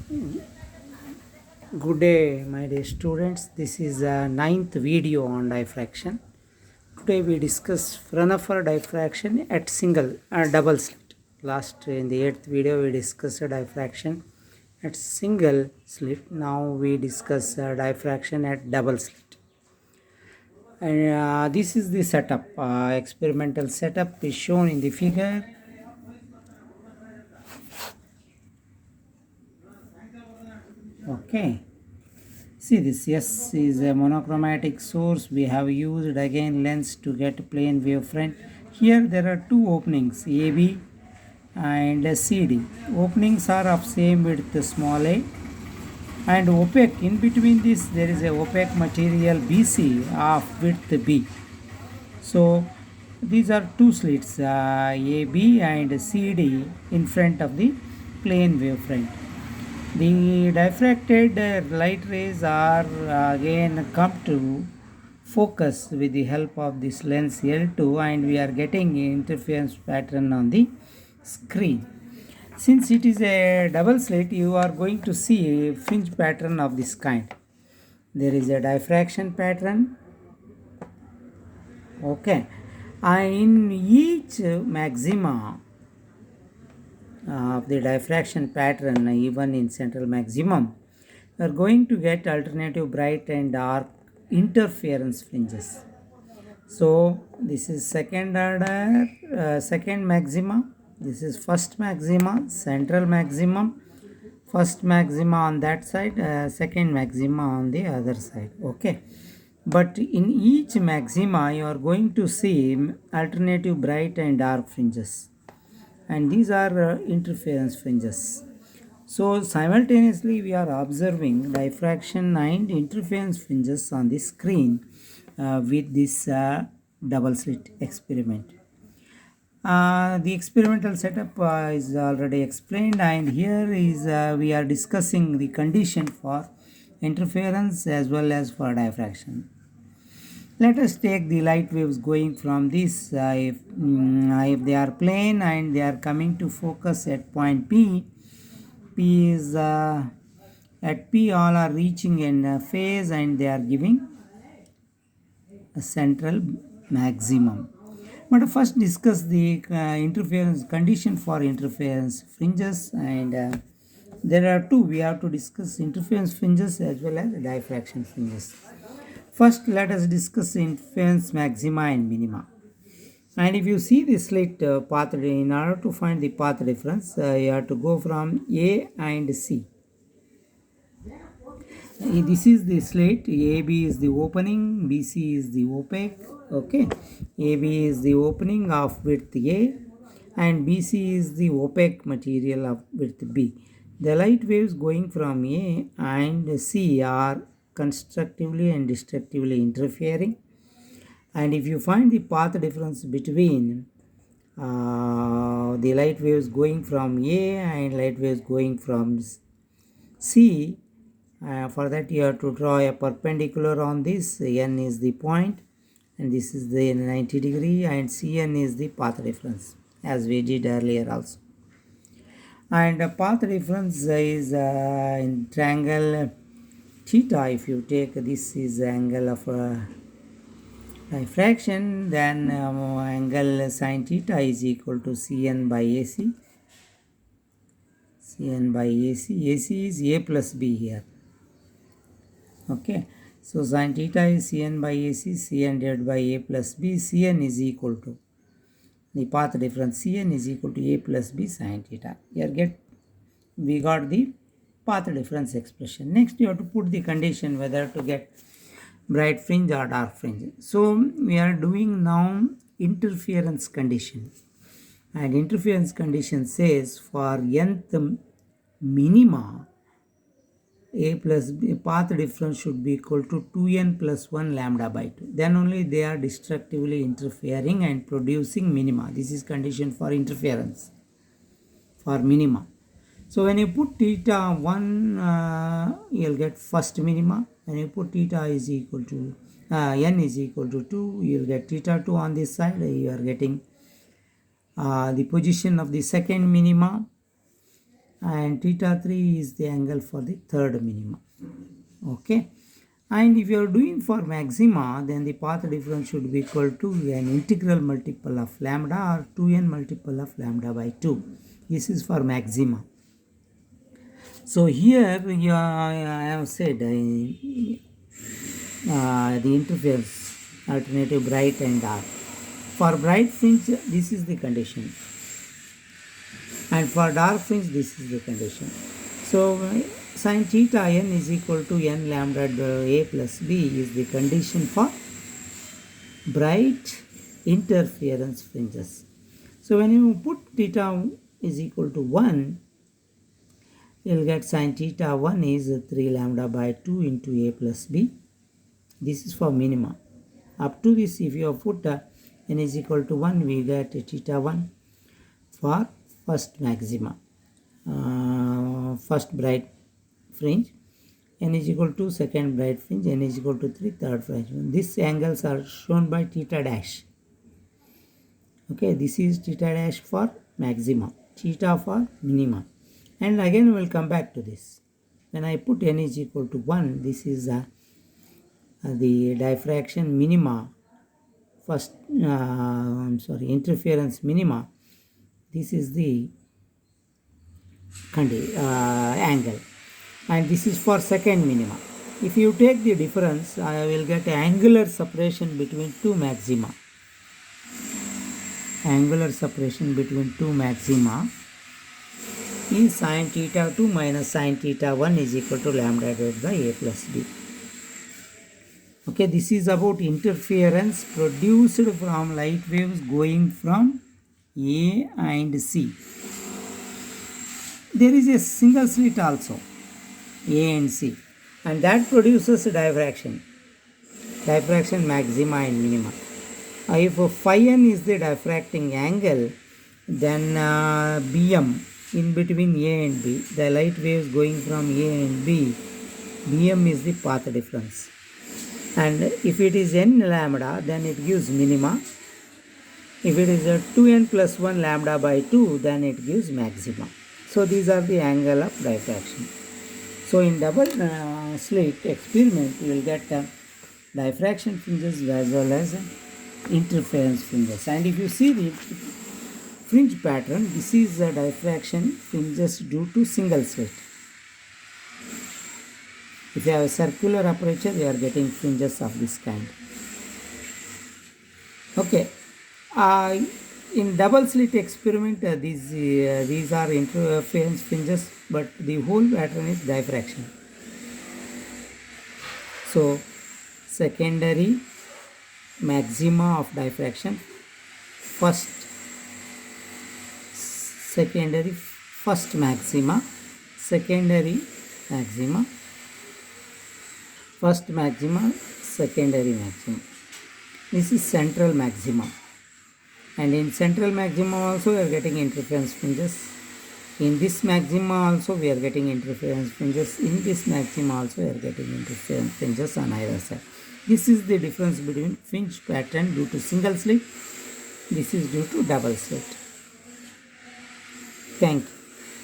Good day, my dear students. This is the ninth video on diffraction. Today we discuss Fraunhofer diffraction at double slit. Last in the eighth video we discussed diffraction at single slit. Now we discuss diffraction at double slit. And this is the setup. Experimental setup is shown in the figure. Okay. See this, yes, is a monochromatic source. We have used again lens to get plane wavefront. Here there are two openings, AB and CD. Openings are of same width, small a, and opaque. In between this there is a opaque material BC of width B. So these are two slits, AB and CD in front of the plane wavefront. The diffracted light rays are again come to focus with the help of this lens L2, and we are getting interference pattern on the screen. Since it is a double slit, you are going to see a fringe pattern of this kind. There is a diffraction pattern. Okay. And in each maxima of the diffraction pattern, even in central maximum, we are going to get alternative bright and dark interference fringes. So this is second order, second maxima. This is first maxima, central maximum, first maxima on that side, second maxima on the other side. Okay. But in each maxima, you are going to see alternative bright and dark fringes, and these are interference fringes. So simultaneously we are observing diffraction and interference fringes on the screen with this double slit experiment. The experimental setup is already explained, and here is we are discussing the condition for interference as well as for diffraction. Let us take the light waves going from this. If they are plane and they are coming to focus at point P, P is at P all are reaching in phase and they are giving a central maximum. But first discuss the interference condition for interference fringes, and there are two. We have to discuss interference fringes as well as diffraction fringes. First, let us discuss interference maxima and minima. And if you see the slit path, in order to find the path difference, you have to go from A and C. This is the slit. AB is the opening, BC is the opaque. Okay, AB is the opening of width A, and BC is the opaque material of width B. The light waves going from A and C are constructively and destructively interfering, and if you find the path difference between the light waves going from A and light waves going from C, for that you have to draw a perpendicular on this. N is the point and this is the 90 degree, and Cn is the path difference, as we did earlier also. And the path difference is in triangle theta. If you take this is angle of diffraction, then angle sine theta is equal to Cn by AC. Cn by AC. AC is A plus B here. Okay. So sine theta is Cn by AC. Cn divided by A plus B. Cn is equal to the path difference. Cn is equal to A plus B sine theta. Here we got the path difference expression. Next you have to put the condition whether to get bright fringe or dark fringe. So we are doing now interference condition, and interference condition says for nth minima A plus B path difference should be equal to 2n plus 1 lambda by 2. Then only they are destructively interfering and producing minima. This is condition for interference for minima. So when you put theta 1, you'll get first minima. When you put theta is equal to n is equal to 2, you'll get theta 2 on this side. You are getting the position of the second minima. and theta 3 is the angle for the third minima. Okay, and if you are doing for maxima, then the path difference should be equal to an integral multiple of lambda or 2n multiple of lambda by 2. This is for maxima. So here I have said the interference alternative bright and dark. For bright fringe, this is the condition, and for dark fringe, this is the condition. So sin theta n is equal to n lambda a plus b is the condition for bright interference fringes. So when you put theta is equal to 1, you will get sin theta 1 is 3 lambda by 2 into a plus b. This is for minima. Up to this, if you have put n is equal to 1, we get theta 1 for first maxima, first bright fringe, n is equal to second bright fringe, n is equal to 3 third fringe. These angles are shown by theta dash. Okay, this is theta dash for maxima, theta for minima, and again we will come back to this. When I put n is equal to 1, this is the diffraction minima, first interference minima. This is the angle, and this is for second minima. If you take the difference, I will get angular separation between two maxima. Angular separation between two maxima is sin theta 2 minus sin theta 1 is equal to lambda divided by a plus b. Okay, this is about interference produced from light waves going from A and C. There is a single slit also, A and C, and that produces diffraction maxima and minima. If phi n is the diffracting angle, then Bm in between A and B, the light waves going from A and B, Bm is the path difference. And if it is n lambda, then it gives minima. If it is a 2n plus 1 lambda by 2, then it gives maxima. So these are the angle of diffraction. So in double slit experiment, you will get diffraction fringes as well as interference fringes. And if you see the fringe pattern, this is the diffraction fringes due to single slit. If you have a circular aperture, you are getting fringes of this kind. Okay. In double slit experiment, these are interference fringes, but the whole pattern is diffraction. So secondary maxima of diffraction, first maxima, secondary maxima, first maxima, secondary maxima. This is central maxima, and in central maxima also we are getting interference fringes. In this maxima also we are getting interference fringes. In this maxima also we are getting interference fringes on either side. This is the difference between fringe pattern due to single slit. This is due to double slit. Thank you.